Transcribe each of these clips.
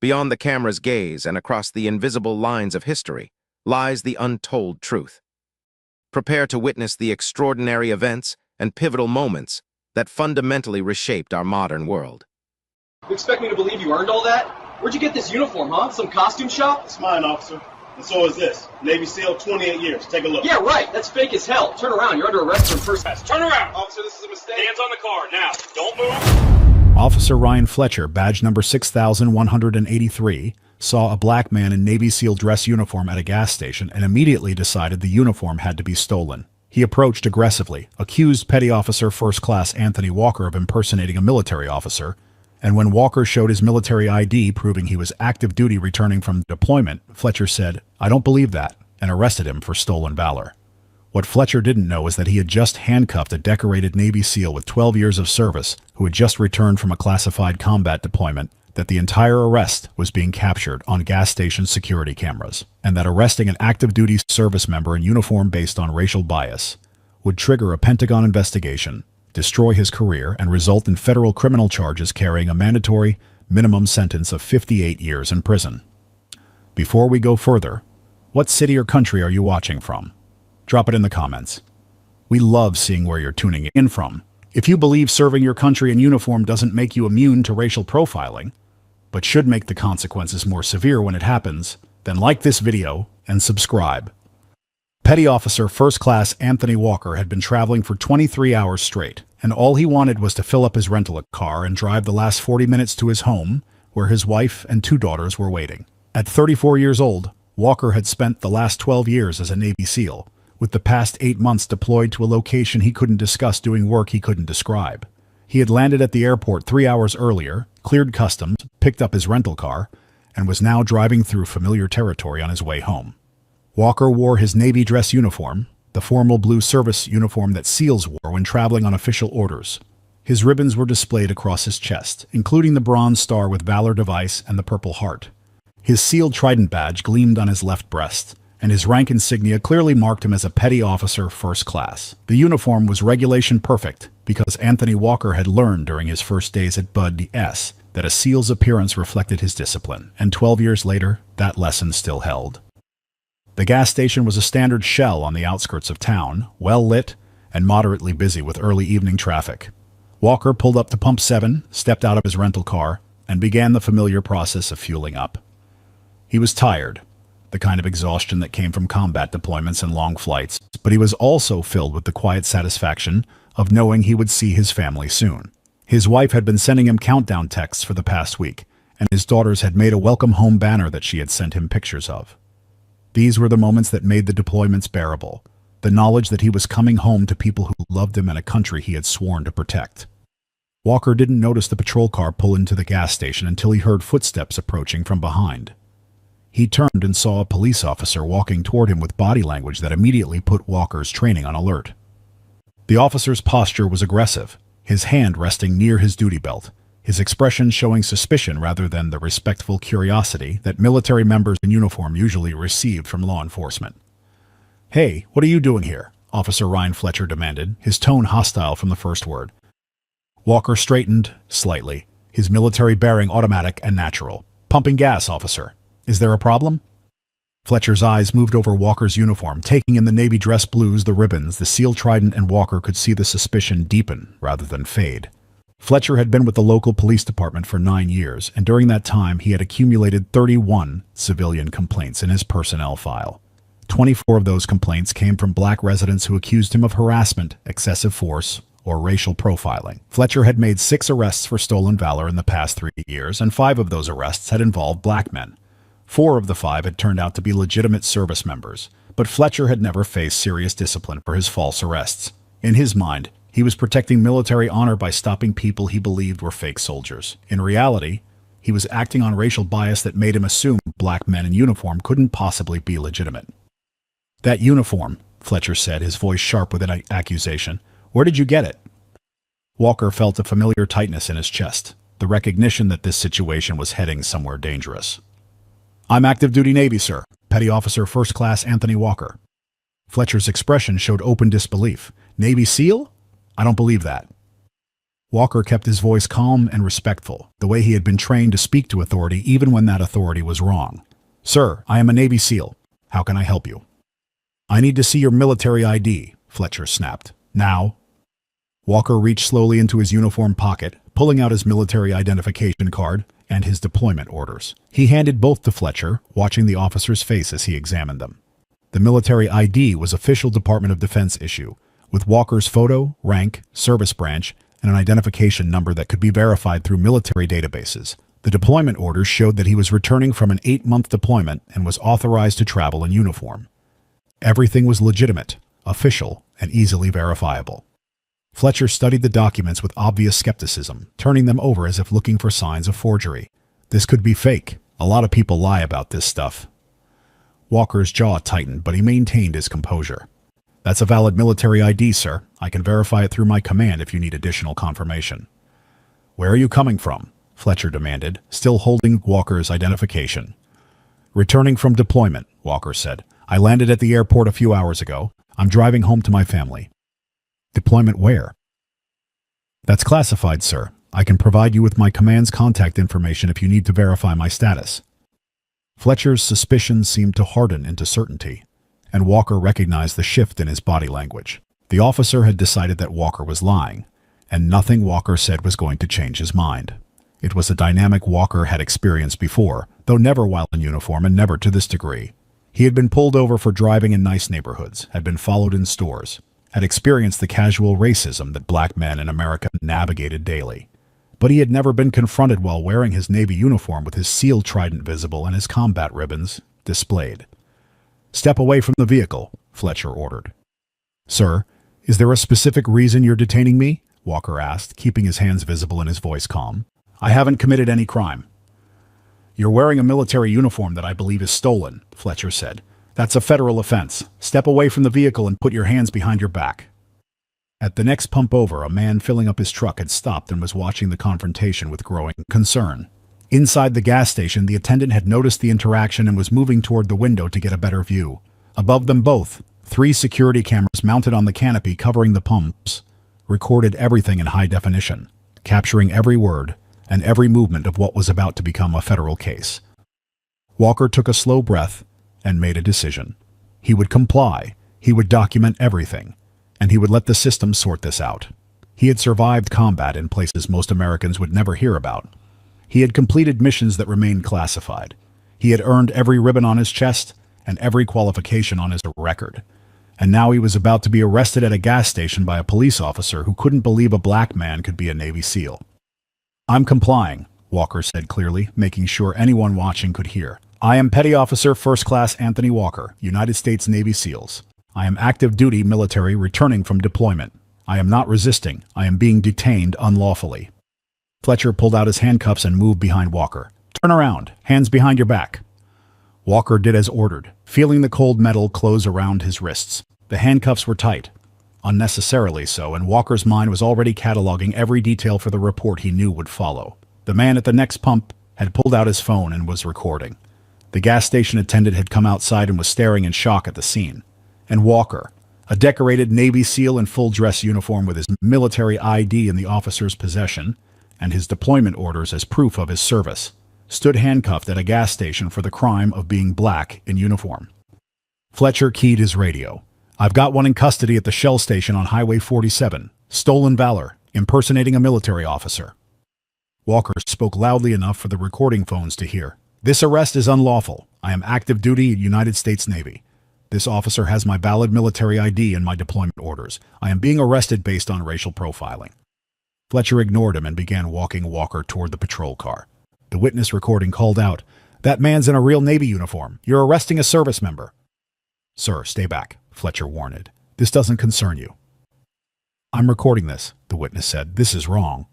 Beyond the camera's gaze and across the invisible lines of history lies the untold truth. Prepare to witness the extraordinary events and pivotal moments that fundamentally reshaped our modern world. You expect me to believe you earned all that? Where'd you get this uniform, huh? Some costume shop? It's mine, officer. And so is this. Navy SEAL, 28 years. Take a look. Yeah, right. That's fake as hell. Turn around. You're under arrest for first class. Turn around! Officer, this is a mistake. Hands on the car, now. Don't move. Officer Ryan Fletcher, badge number 6183, saw a black man in Navy SEAL dress uniform at a gas station and immediately decided the uniform had to be stolen. He approached aggressively, accused Petty Officer First Class Anthony Walker of impersonating a military officer, and when Walker showed his military ID proving he was active duty returning from deployment, Fletcher said, "I don't believe that," and arrested him for stolen valor. What Fletcher didn't know is that he had just handcuffed a decorated Navy SEAL with 12 years of service who had just returned from a classified combat deployment, that the entire arrest was being captured on gas station security cameras, and that arresting an active duty service member in uniform based on racial bias would trigger a Pentagon investigation, destroy his career, and result in federal criminal charges carrying a mandatory minimum sentence of 58 years in prison. Before we go further, what city or country are you watching from? Drop it in the comments. We love seeing where you're tuning in from. If you believe serving your country in uniform doesn't make you immune to racial profiling, but should make the consequences more severe when it happens, then like this video and subscribe. Petty Officer First Class Anthony Walker had been traveling for 23 hours straight, and all he wanted was to fill up his rental car and drive the last 40 minutes to his home, where his wife and 2 daughters were waiting. At 34 years old, Walker had spent the last 12 years as a Navy SEAL, with the past 8 months deployed to a location he couldn't discuss doing work he couldn't describe. He had landed at the airport 3 hours earlier, cleared customs, picked up his rental car, and was now driving through familiar territory on his way home. Walker wore his Navy dress uniform, the formal blue service uniform that SEALs wore when traveling on official orders. His ribbons were displayed across his chest, including the bronze star with Valor device and the Purple Heart. His SEAL Trident badge gleamed on his left breast, and his rank insignia clearly marked him as a Petty Officer First Class. The uniform was regulation perfect because Anthony Walker had learned during his first days at Bud S that a SEAL's appearance reflected his discipline, and 12 years later, that lesson still held. The gas station was a standard shell on the outskirts of town, well lit and moderately busy with early evening traffic. Walker pulled up to Pump 7, stepped out of his rental car, and began the familiar process of fueling up. He was tired, the kind of exhaustion that came from combat deployments and long flights, but he was also filled with the quiet satisfaction of knowing he would see his family soon. His wife had been sending him countdown texts for the past week, and his daughters had made a welcome home banner that she had sent him pictures of. These were the moments that made the deployments bearable, the knowledge that he was coming home to people who loved him and a country he had sworn to protect. Walker didn't notice the patrol car pull into the gas station until he heard footsteps approaching from behind. He turned and saw a police officer walking toward him with body language that immediately put Walker's training on alert. The officer's posture was aggressive, his hand resting near his duty belt, his expression showing suspicion rather than the respectful curiosity that military members in uniform usually received from law enforcement. "Hey, what are you doing here?" Officer Ryan Fletcher demanded, his tone hostile from the first word. Walker straightened slightly, his military bearing automatic and natural. "Pumping gas, officer. Is there a problem?" Fletcher's eyes moved over Walker's uniform, taking in the navy dress blues, the ribbons, the SEAL Trident, and Walker could see the suspicion deepen rather than fade. Fletcher had been with the local police department for 9 years, and during that time he had accumulated 31 civilian complaints in his personnel file. 24 of those complaints came from black residents who accused him of harassment, excessive force, or racial profiling. Fletcher had made 6 arrests for stolen valor in the past 3 years, and 5 of those arrests had involved black men. 4 of the 5 had turned out to be legitimate service members, but Fletcher had never faced serious discipline for his false arrests. In his mind, he was protecting military honor by stopping people he believed were fake soldiers. In reality, he was acting on racial bias that made him assume black men in uniform couldn't possibly be legitimate. "That uniform," Fletcher said, his voice sharp with an accusation. "Where did you get it?" Walker felt a familiar tightness in his chest, the recognition that this situation was heading somewhere dangerous. "I'm active duty Navy, sir. Petty Officer First Class Anthony Walker." Fletcher's expression showed open disbelief. "Navy SEAL? I don't believe that." Walker kept his voice calm and respectful, the way he had been trained to speak to authority even when that authority was wrong. "Sir, I am a Navy SEAL. How can I help you?" "I need to see your military ID," Fletcher snapped. "Now." Walker reached slowly into his uniform pocket, pulling out his military identification card and his deployment orders. He handed both to Fletcher, watching the officer's face as he examined them. The military ID was official Department of Defense issue, with Walker's photo, rank, service branch, and an identification number that could be verified through military databases. The deployment orders showed that he was returning from an 8-month deployment and was authorized to travel in uniform. Everything was legitimate, official, and easily verifiable. Fletcher studied the documents with obvious skepticism, turning them over as if looking for signs of forgery. This could be fake. A lot of people lie about this stuff. Walker's jaw tightened, but he maintained his composure. "That's a valid military ID, sir. I can verify it through my command if you need additional confirmation." "Where are you coming from?" Fletcher demanded, still holding Walker's identification. "Returning from deployment," Walker said. "I landed at the airport a few hours ago. I'm driving home to my family." "Deployment where?" "That's classified, sir. I can provide you with my command's contact information if you need to verify my status." Fletcher's suspicions seemed to harden into certainty, and Walker recognized the shift in his body language. The officer had decided that Walker was lying, and nothing Walker said was going to change his mind. It was a dynamic Walker had experienced before, though never while in uniform and never to this degree. He had been pulled over for driving in nice neighborhoods, had been followed in stores, had experienced the casual racism that black men in America navigated daily. But he had never been confronted while wearing his Navy uniform with his SEAL trident visible and his combat ribbons displayed. "Step away from the vehicle," Fletcher ordered. "Sir, is there a specific reason you're detaining me?" Walker asked, keeping his hands visible and his voice calm. "I haven't committed any crime." "You're wearing a military uniform that I believe is stolen," Fletcher said. "That's a federal offense. Step away from the vehicle and put your hands behind your back." At the next pump over, a man filling up his truck had stopped and was watching the confrontation with growing concern. Inside the gas station, the attendant had noticed the interaction and was moving toward the window to get a better view. Above them both, 3 security cameras mounted on the canopy covering the pumps recorded everything in high definition, capturing every word and every movement of what was about to become a federal case. Walker took a slow breath and made a decision. He would comply, he would document everything, and he would let the system sort this out. He had survived combat in places most Americans would never hear about. He had completed missions that remained classified. He had earned every ribbon on his chest and every qualification on his record. And now he was about to be arrested at a gas station by a police officer who couldn't believe a black man could be a Navy SEAL. "I'm complying," Walker said clearly, making sure anyone watching could hear. "I am Petty Officer First Class Anthony Walker, United States Navy SEALs. I am active duty military returning from deployment. I am not resisting. I am being detained unlawfully." Fletcher pulled out his handcuffs and moved behind Walker. "Turn around. Hands behind your back." Walker did as ordered, feeling the cold metal close around his wrists. The handcuffs were tight, unnecessarily so, and Walker's mind was already cataloging every detail for the report he knew would follow. The man at the next pump had pulled out his phone and was recording. The gas station attendant had come outside and was staring in shock at the scene. And Walker, a decorated Navy SEAL in full dress uniform with his military ID in the officer's possession and his deployment orders as proof of his service, stood handcuffed at a gas station for the crime of being black in uniform. Fletcher keyed his radio. "I've got one in custody at the Shell station on Highway 47. Stolen valor, impersonating a military officer." Walker spoke loudly enough for the recording phones to hear. "This arrest is unlawful. I am active duty United States Navy. This officer has my valid military ID and my deployment orders. I am being arrested based on racial profiling." Fletcher ignored him and began walking Walker toward the patrol car. The witness recording called out, "That man's in a real Navy uniform. You're arresting a service member." "Sir, stay back," Fletcher warned. "This doesn't concern you." "I'm recording this," the witness said. "This is wrong."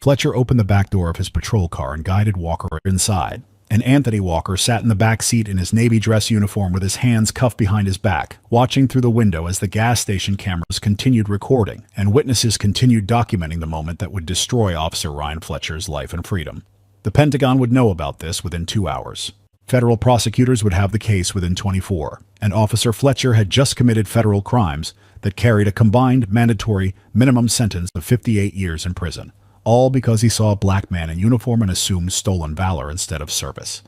Fletcher opened the back door of his patrol car and guided Walker inside. And Anthony Walker sat in the back seat in his Navy dress uniform with his hands cuffed behind his back, watching through the window as the gas station cameras continued recording and witnesses continued documenting the moment that would destroy Officer Ryan Fletcher's life and freedom. The Pentagon would know about this within 2 hours. Federal prosecutors would have the case within 24, and Officer Fletcher had just committed federal crimes that carried a combined mandatory minimum sentence of 58 years in prison, all because he saw a black man in uniform and assumed stolen valor instead of service.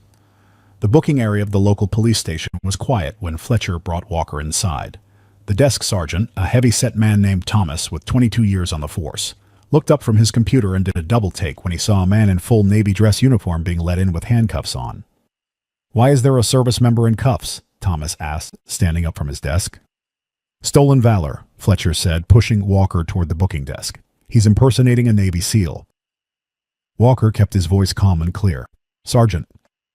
The booking area of the local police station was quiet when Fletcher brought Walker inside. The desk sergeant, a heavy-set man named Thomas with 22 years on the force, looked up from his computer and did a double-take when he saw a man in full Navy dress uniform being led in with handcuffs on. "Why is there a service member in cuffs?" Thomas asked, standing up from his desk. "Stolen valor," Fletcher said, pushing Walker toward the booking desk. "He's impersonating a Navy SEAL." Walker kept his voice calm and clear. "Sergeant,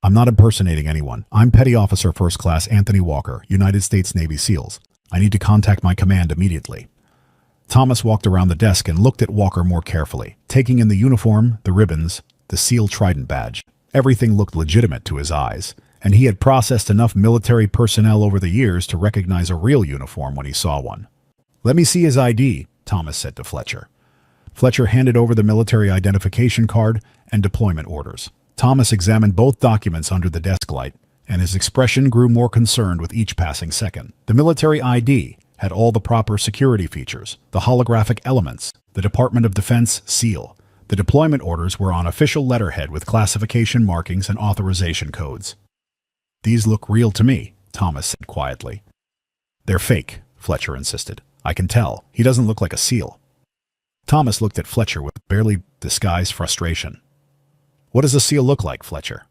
I'm not impersonating anyone. I'm Petty Officer First Class Anthony Walker, United States Navy SEALs. I need to contact my command immediately." Thomas walked around the desk and looked at Walker more carefully, taking in the uniform, the ribbons, the SEAL Trident badge. Everything looked legitimate to his eyes, and he had processed enough military personnel over the years to recognize a real uniform when he saw one. "Let me see his ID," Thomas said to Fletcher. Fletcher handed over the military identification card and deployment orders. Thomas examined both documents under the desk light, and his expression grew more concerned with each passing second. The military ID had all the proper security features, the holographic elements, the Department of Defense seal. The deployment orders were on official letterhead with classification markings and authorization codes. "These look real to me," Thomas said quietly. "They're fake," Fletcher insisted. "I can tell. He doesn't look like a SEAL." Thomas looked at Fletcher with barely disguised frustration. "What does a SEAL look like, Fletcher?"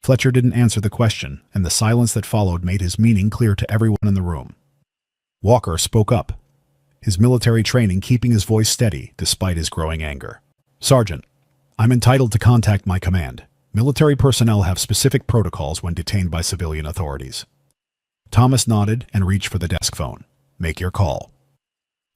Fletcher didn't answer the question, and the silence that followed made his meaning clear to everyone in the room. Walker spoke up, his military training keeping his voice steady despite his growing anger. "Sergeant, I'm entitled to contact my command. Military personnel have specific protocols when detained by civilian authorities." Thomas nodded and reached for the desk phone. "Make your call."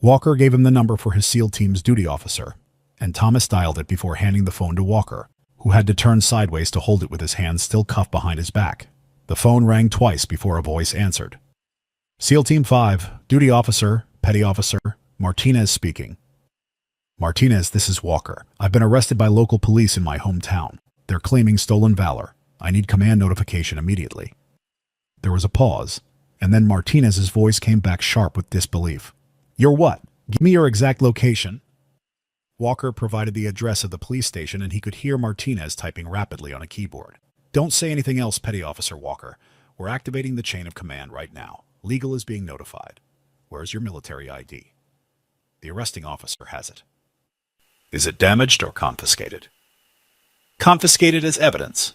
Walker gave him the number for his SEAL team's duty officer, and Thomas dialed it before handing the phone to Walker, who had to turn sideways to hold it with his hands still cuffed behind his back. The phone rang twice before a voice answered. "SEAL Team 5, Duty Officer, Petty Officer, Martinez speaking." "Martinez, this is Walker. I've been arrested by local police in my hometown. They're claiming stolen valor. I need command notification immediately." There was a pause, and then Martinez's voice came back sharp with disbelief. "You're what? Give me your exact location." Walker provided the address of the police station, and he could hear Martinez typing rapidly on a keyboard. "Don't say anything else, Petty Officer Walker. We're activating the chain of command right now. Legal is being notified. Where's your military ID?" "The arresting officer has it." "Is it damaged or confiscated?" "Confiscated as evidence."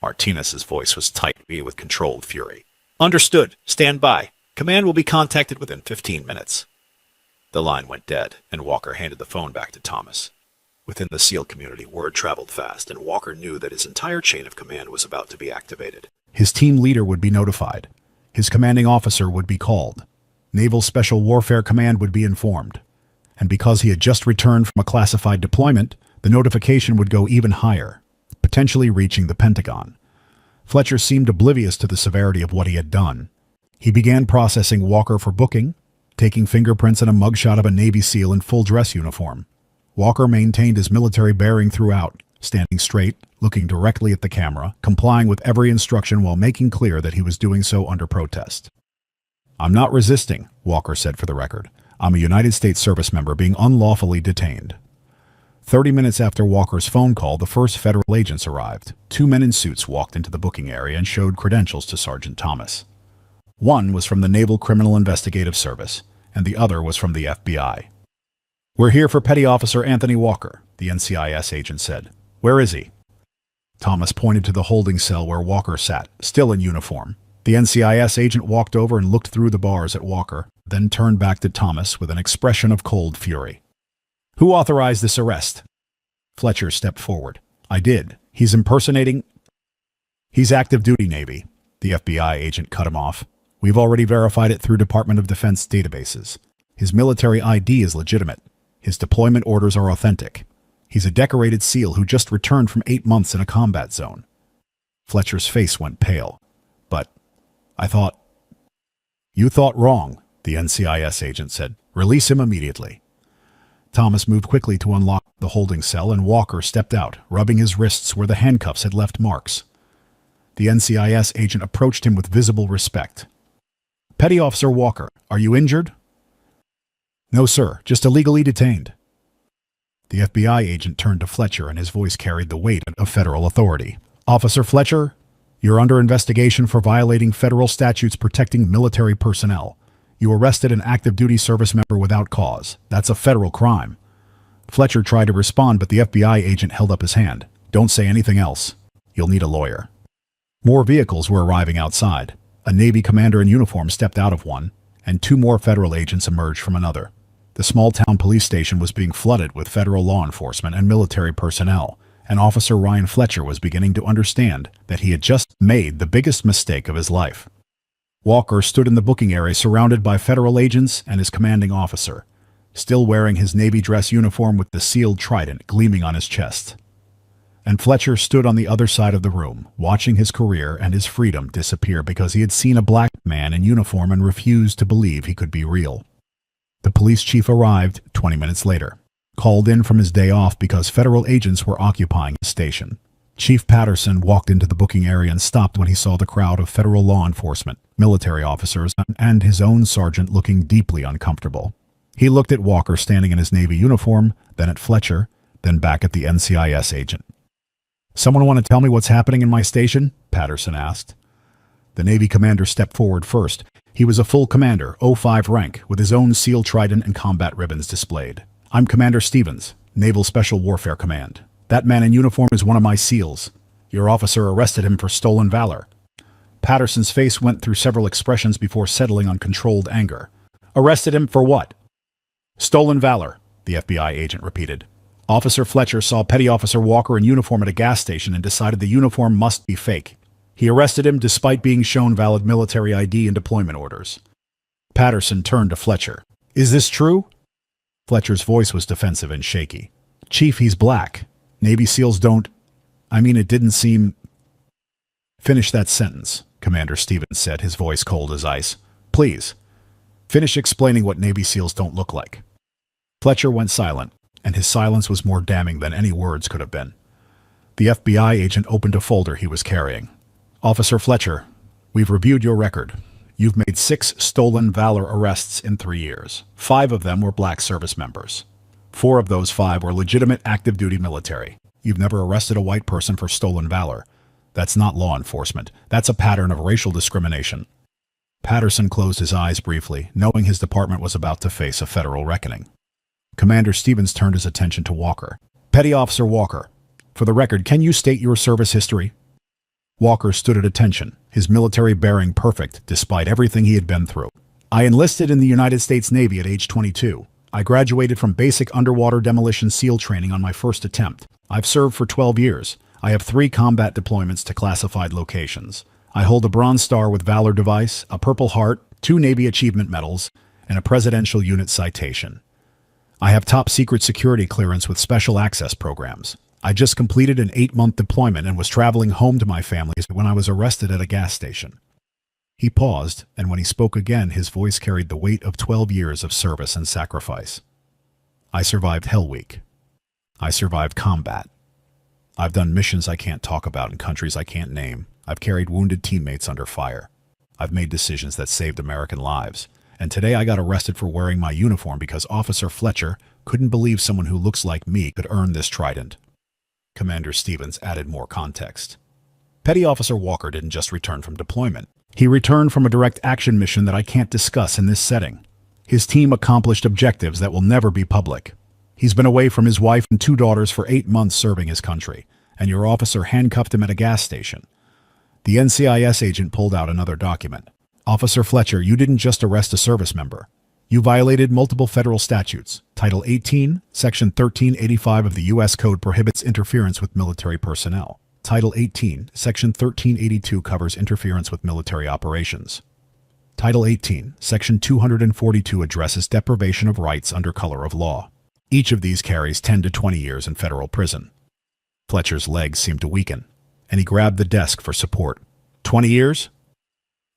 Martinez's voice was tight with controlled fury. "Understood. Stand by. Command will be contacted within 15 minutes. The line went dead, and Walker handed the phone back to Thomas. Within the SEAL community, word traveled fast, and Walker knew that his entire chain of command was about to be activated. His team leader would be notified. His commanding officer would be called. Naval Special Warfare Command would be informed. And because he had just returned from a classified deployment, the notification would go even higher, potentially reaching the Pentagon. Fletcher seemed oblivious to the severity of what he had done. He began processing Walker for booking, taking fingerprints and a mugshot of a Navy SEAL in full dress uniform. Walker maintained his military bearing throughout, standing straight, looking directly at the camera, complying with every instruction while making clear that he was doing so under protest. "I'm not resisting," Walker said for the record. "I'm a United States service member being unlawfully detained." 30 minutes after Walker's phone call, the first federal agents arrived. 2 men in suits walked into the booking area and showed credentials to Sergeant Thomas. One was from the Naval Criminal Investigative Service, and the other was from the FBI. "We're here for Petty Officer Anthony Walker," the NCIS agent said. "Where is he?" Thomas pointed to the holding cell where Walker sat, still in uniform. The NCIS agent walked over and looked through the bars at Walker, then turned back to Thomas with an expression of cold fury. "Who authorized this arrest?" Fletcher stepped forward. "I did. He's impersonating—" "He's active duty Navy," the FBI agent cut him off. "We've already verified it through Department of Defense databases. His military ID is legitimate. His deployment orders are authentic. He's a decorated SEAL who just returned from 8 months in a combat zone." Fletcher's face went pale. "But I thought—" "You thought wrong," the NCIS agent said. "Release him immediately." Thomas moved quickly to unlock the holding cell, and Walker stepped out, rubbing his wrists where the handcuffs had left marks. The NCIS agent approached him with visible respect. "Petty Officer Walker, are you injured?" No, sir, just illegally detained. The FBI agent turned to Fletcher and his voice carried the weight of federal authority. Officer Fletcher, you're under investigation for violating federal statutes protecting military personnel. You arrested an active duty service member without cause. That's a federal crime. Fletcher tried to respond, but the FBI agent held up his hand. Don't say anything else. You'll need a lawyer. More vehicles were arriving outside. A Navy commander in uniform stepped out of one, and 2 more federal agents emerged from another. The small-town police station was being flooded with federal law enforcement and military personnel, and Officer Ryan Fletcher was beginning to understand that he had just made the biggest mistake of his life. Walker stood in the booking area surrounded by federal agents and his commanding officer, still wearing his Navy dress uniform with the sealed trident gleaming on his chest. And Fletcher stood on the other side of the room, watching his career and his freedom disappear because he had seen a black man in uniform and refused to believe he could be real. The police chief arrived 20 minutes later, called in from his day off because federal agents were occupying his station. Chief Patterson walked into the booking area and stopped when he saw the crowd of federal law enforcement, military officers, and his own sergeant looking deeply uncomfortable. He looked at Walker standing in his Navy uniform, then at Fletcher, then back at the NCIS agent. "Someone want to tell me what's happening in my station?" Patterson asked. The Navy commander stepped forward first. He was a full commander, 05 rank, with his own SEAL trident and combat ribbons displayed. "I'm Commander Stevens, Naval Special Warfare Command. That man in uniform is one of my SEALs. Your officer arrested him for stolen valor." Patterson's face went through several expressions before settling on controlled anger. "Arrested him for what?" "Stolen valor," the FBI agent repeated. "Officer Fletcher saw Petty Officer Walker in uniform at a gas station and decided the uniform must be fake. He arrested him despite being shown valid military ID and deployment orders." Patterson turned to Fletcher. "Is this true?" Fletcher's voice was defensive and shaky. "Chief, he's black. Navy SEALs don't... it didn't seem..." "Finish that sentence," Commander Stevens said, his voice cold as ice. "Please. Finish explaining what Navy SEALs don't look like." Fletcher went silent, and his silence was more damning than any words could have been. The FBI agent opened a folder he was carrying. "Officer Fletcher, we've reviewed your record. You've made 6 stolen valor arrests in 3 years. 5 of them were black service members. 4 of those 5 were legitimate active duty military. You've never arrested a white person for stolen valor. That's not law enforcement. That's a pattern of racial discrimination." Patterson closed his eyes briefly, knowing his department was about to face a federal reckoning. Commander Stevens turned his attention to Walker. "Petty Officer Walker, for the record, can you state your service history?" Walker stood at attention, his military bearing perfect despite everything he had been through. "I enlisted in the United States Navy at age 22. I graduated from basic underwater demolition SEAL training on my first attempt. I've served for 12 years. I have 3 combat deployments to classified locations. I hold a Bronze Star with Valor Device, a Purple Heart, 2 Navy Achievement Medals, and a Presidential Unit Citation. I have top secret security clearance with special access programs. I just completed an 8-month deployment and was traveling home to my family when I was arrested at a gas station." He paused, and when he spoke again, his voice carried the weight of 12 years of service and sacrifice. "I survived Hell Week. I survived combat. I've done missions I can't talk about in countries I can't name. I've carried wounded teammates under fire. I've made decisions that saved American lives. And today I got arrested for wearing my uniform because Officer Fletcher couldn't believe someone who looks like me could earn this trident." Commander Stevens added more context. "Petty Officer Walker didn't just return from deployment. He returned from a direct action mission that I can't discuss in this setting. His team accomplished objectives that will never be public. He's been away from his wife and 2 daughters for 8 months serving his country, and your officer handcuffed him at a gas station." The NCIS agent pulled out another document. "Officer Fletcher, you didn't just arrest a service member. You violated multiple federal statutes. Title 18, Section 1385 of the U.S. Code prohibits interference with military personnel. Title 18, Section 1382 covers interference with military operations. Title 18, Section 242 addresses deprivation of rights under color of law. Each of these carries 10 to 20 years in federal prison." Fletcher's legs seemed to weaken, and he grabbed the desk for support. 20 years?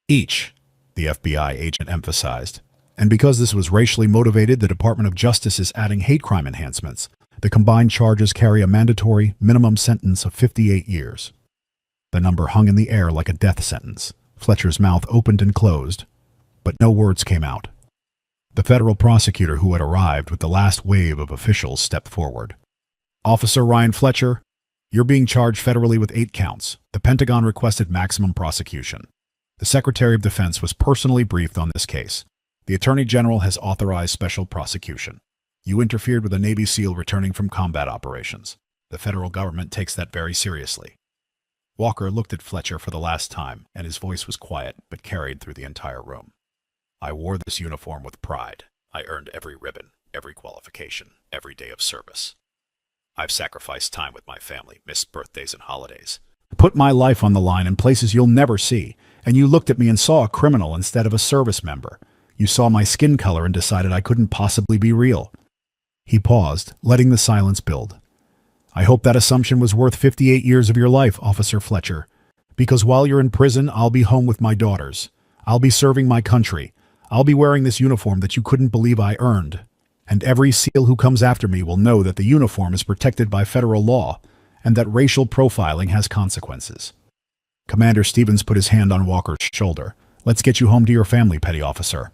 "Each," the FBI agent emphasized. "And because this was racially motivated, the Department of Justice is adding hate crime enhancements. The combined charges carry a mandatory minimum sentence of 58 years. The number hung in the air like a death sentence. Fletcher's mouth opened and closed, but no words came out. The federal prosecutor who had arrived with the last wave of officials stepped forward. Officer Ryan Fletcher, you're being charged federally with 8 counts. The Pentagon requested maximum prosecution. The Secretary of Defense was personally briefed on this case. The Attorney General has authorized special prosecution. You interfered with a Navy SEAL returning from combat operations. The federal government takes that very seriously. Walker looked at Fletcher for the last time, and his voice was quiet but carried through the entire room. I wore this uniform with pride. I earned every ribbon, every qualification, every day of service. I've sacrificed time with my family, missed birthdays and holidays. Put my life on the line in places you'll never see, and you looked at me and saw a criminal instead of a service member. You saw my skin color and decided I couldn't possibly be real. He paused, letting the silence build. I hope that assumption was worth 58 years of your life, Officer Fletcher. Because while you're in prison, I'll be home with my daughters. I'll be serving my country. I'll be wearing this uniform that you couldn't believe I earned. And every SEAL who comes after me will know that the uniform is protected by federal law and that racial profiling has consequences. Commander Stevens put his hand on Walker's shoulder. Let's get you home to your family, petty officer.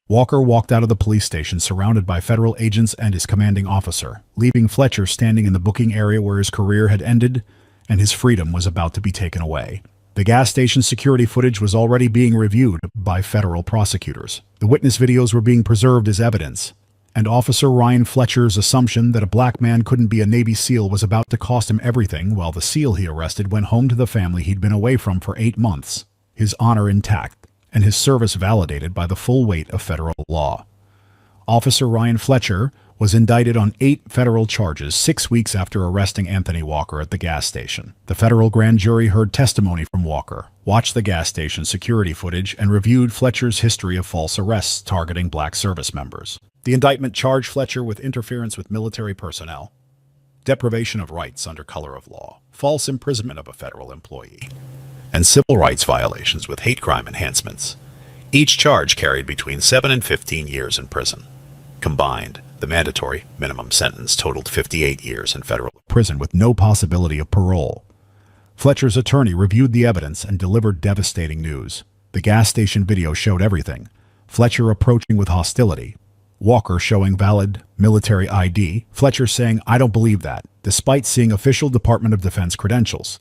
Walker walked out of the police station surrounded by federal agents and his commanding officer, leaving Fletcher standing in the booking area where his career had ended and his freedom was about to be taken away. The gas station security footage was already being reviewed by federal prosecutors. The witness videos were being preserved as evidence, and Officer Ryan Fletcher's assumption that a black man couldn't be a Navy SEAL was about to cost him everything while the SEAL he arrested went home to the family he'd been away from for 8 months, his honor intact, and his service validated by the full weight of federal law. Officer Ryan Fletcher was indicted on 8 federal charges 6 weeks after arresting Anthony Walker at the gas station. The federal grand jury heard testimony from Walker, watched the gas station security footage, and reviewed Fletcher's history of false arrests targeting black service members. The indictment charged Fletcher with interference with military personnel, deprivation of rights under color of law, false imprisonment of a federal employee, and civil rights violations with hate crime enhancements. Each charge carried between 7 and 15 years in prison. Combined, the mandatory minimum sentence totaled 58 years in federal prison with no possibility of parole. Fletcher's attorney reviewed the evidence and delivered devastating news. The gas station video showed everything. Fletcher approaching with hostility, Walker showing valid military ID, Fletcher saying, "I don't believe that," despite seeing official Department of Defense credentials.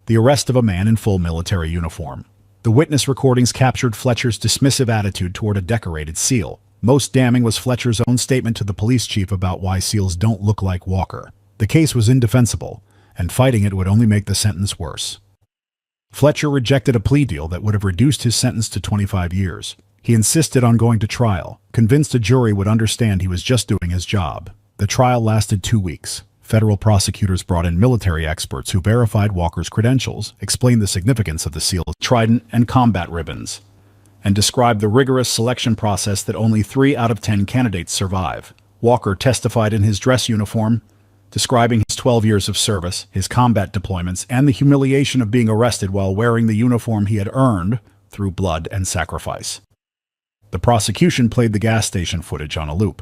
The arrest of a man in full military uniform. The witness recordings captured Fletcher's dismissive attitude toward a decorated SEAL. Most damning was Fletcher's own statement to the police chief about why SEALs don't look like Walker. The case was indefensible, and fighting it would only make the sentence worse. Fletcher rejected a plea deal that would have reduced his sentence to 25 years. He insisted on going to trial, convinced a jury would understand he was just doing his job. The trial lasted 2 weeks. Federal prosecutors brought in military experts who verified Walker's credentials, explained the significance of the SEAL trident and combat ribbons, and described the rigorous selection process that only 3 out of 10 candidates survive. Walker testified in his dress uniform, describing his 12 years of service, his combat deployments, and the humiliation of being arrested while wearing the uniform he had earned through blood and sacrifice. The prosecution played the gas station footage on a loop.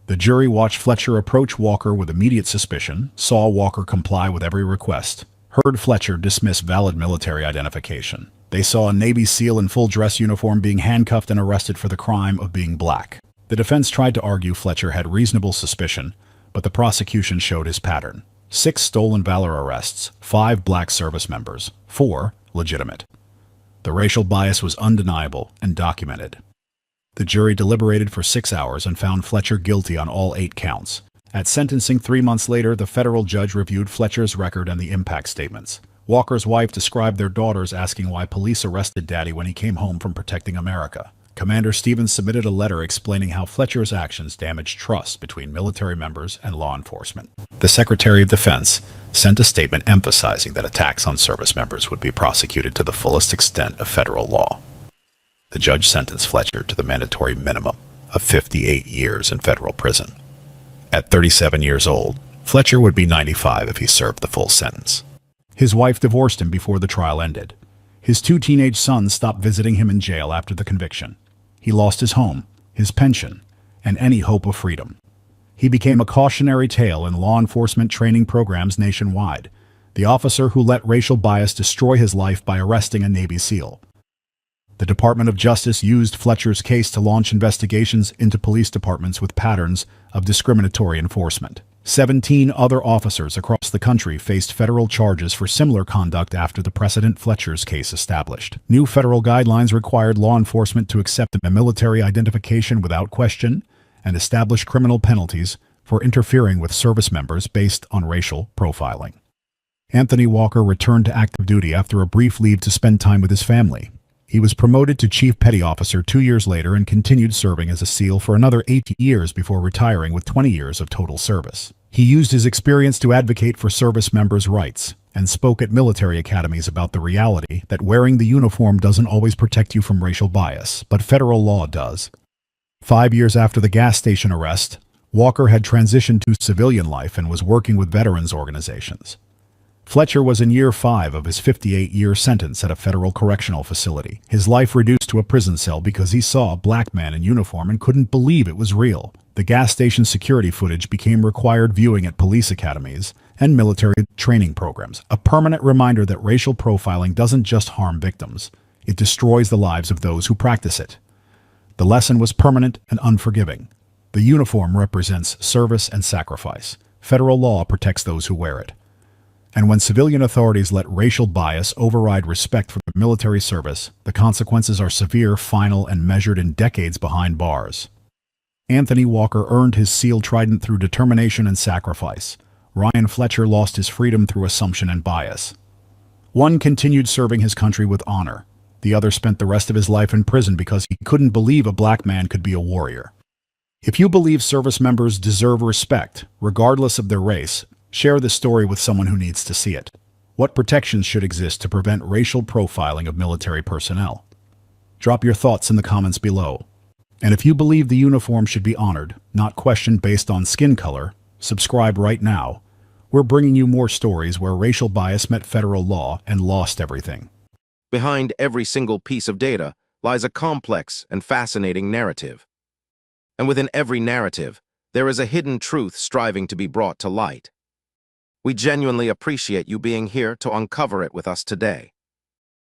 The jury watched Fletcher approach Walker with immediate suspicion, saw Walker comply with every request, heard Fletcher dismiss valid military identification. They saw a Navy SEAL in full dress uniform being handcuffed and arrested for the crime of being black. The defense tried to argue Fletcher had reasonable suspicion, but the prosecution showed his pattern. 6 stolen valor arrests, 5 black service members, 4 legitimate. The racial bias was undeniable and documented. The jury deliberated for 6 hours and found Fletcher guilty on all 8 counts. At sentencing 3 months later, the federal judge reviewed Fletcher's record and the impact statements. Walker's wife described their daughters asking why police arrested Daddy when he came home from protecting America. Commander Stevens submitted a letter explaining how Fletcher's actions damaged trust between military members and law enforcement. The Secretary of Defense sent a statement emphasizing that attacks on service members would be prosecuted to the fullest extent of federal law. The judge sentenced Fletcher to the mandatory minimum of 58 years in federal prison. At 37 years old, Fletcher would be 95 if he served the full sentence. His wife divorced him before the trial ended. His 2 teenage sons stopped visiting him in jail after the conviction. He lost his home, his pension, and any hope of freedom. He became a cautionary tale in law enforcement training programs nationwide, the officer who let racial bias destroy his life by arresting a Navy SEAL. The Department of Justice used Fletcher's case to launch investigations into police departments with patterns of discriminatory enforcement. 17 other officers across the country faced federal charges for similar conduct after the precedent Fletcher's case established. New federal guidelines required law enforcement to accept a military identification without question and establish criminal penalties for interfering with service members based on racial profiling. Anthony Walker returned to active duty after a brief leave to spend time with his family. He was promoted to Chief Petty Officer 2 years later and continued serving as a SEAL for another 8 years before retiring with 20 years of total service. He used his experience to advocate for service members' rights and spoke at military academies about the reality that wearing the uniform doesn't always protect you from racial bias, but federal law does. 5 years after the gas station arrest, Walker had transitioned to civilian life and was working with veterans organizations. Fletcher was in year 5 of his 58-year sentence at a federal correctional facility. His life reduced to a prison cell because he saw a black man in uniform and couldn't believe it was real. The gas station security footage became required viewing at police academies and military training programs, a permanent reminder that racial profiling doesn't just harm victims, it destroys the lives of those who practice it. The lesson was permanent and unforgiving. The uniform represents service and sacrifice. Federal law protects those who wear it. And when civilian authorities let racial bias override respect for military service, the consequences are severe, final, and measured in decades behind bars. Anthony Walker earned his SEAL trident through determination and sacrifice. Ryan Fletcher lost his freedom through assumption and bias. One continued serving his country with honor. The other spent the rest of his life in prison because he couldn't believe a black man could be a warrior. If you believe service members deserve respect, regardless of their race, share this story with someone who needs to see it. What protections should exist to prevent racial profiling of military personnel? Drop your thoughts in the comments below. And if you believe the uniform should be honored, not questioned based on skin color, subscribe right now. We're bringing you more stories where racial bias met federal law and lost everything. Behind every single piece of data lies a complex and fascinating narrative. And within every narrative, there is a hidden truth striving to be brought to light. We genuinely appreciate you being here to uncover it with us today.